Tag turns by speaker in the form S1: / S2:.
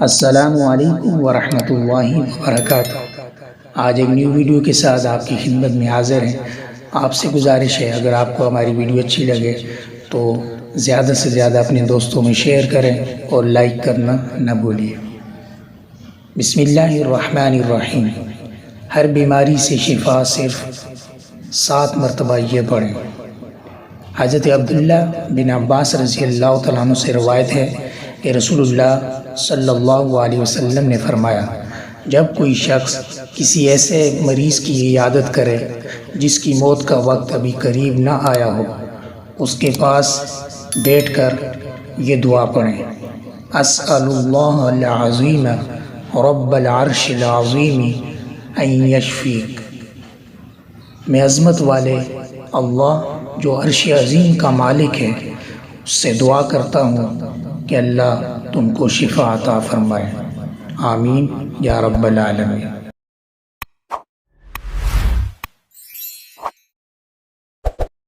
S1: السلام علیکم ورحمۃ اللہ وبرکاتہ۔ آج ایک نیو ویڈیو کے ساتھ آپ کی خدمت میں حاضر ہیں۔ آپ سے گزارش ہے، اگر آپ کو ہماری ویڈیو اچھی لگے تو زیادہ سے زیادہ اپنے دوستوں میں شیئر کریں اور لائک کرنا نہ بھولیے۔ بسم اللہ الرحمن الرحیم۔ ہر بیماری سے شفا صرف 7 مرتبہ یہ پڑھیں۔ حضرت عبداللہ بن عباس رضی اللہ تعالیٰ عنہ سے روایت ہے کہ رسول اللہ صلی اللہ علیہ وسلم نے فرمایا، جب کوئی شخص کسی ایسے مریض کی عیادت کرے جس کی موت کا وقت ابھی قریب نہ آیا ہو، اس کے پاس بیٹھ کر یہ دعا پڑھیں: اسأل اللہ العظیم رب العرش العظیم ان یشفیک۔ میں عظمت والے اللہ جو عرش عظیم کا مالک ہے اس سے دعا کرتا ہوں کہ اللہ تم کو شفا عطا فرمائے۔ آمین یا رب العالمین۔